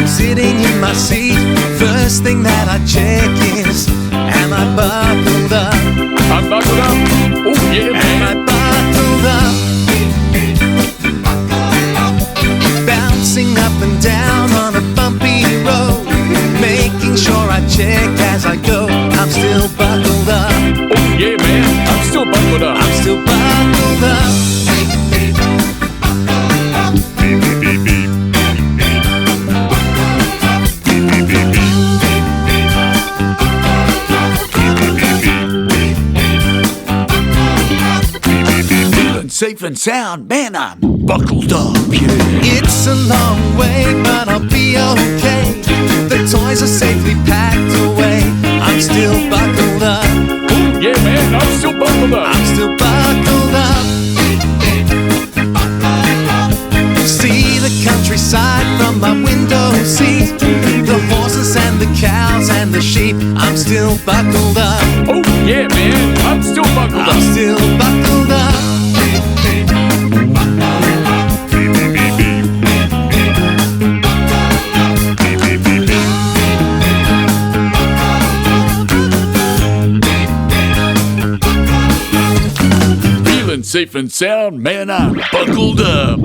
sitting in my seat. First thing that I check is, am I buckled up? I'm buckled up. Oh yeah, Am I man. buckled up? Bouncing up and down on a bumpy road, making sure I check as I go. I'm still buckled up. Oh yeah, man. I'm still buckled up. I'm still buckled up. Beep, beep, beep, beep. Feeling safe and sound, man, I'm buckled up, yeah. It's a long way, but I'll be okay. The toys are safely packed away. I'm still buckled up. Oh yeah, man, I'm still buckled up. I'm still buckled up. See the countryside from my window seat. The horses and the cows and the sheep. I'm still buckled up. Oh yeah, man, I'm still buckled I'm up. still buckled up. Feeling safe and sound, man, I'm buckled up.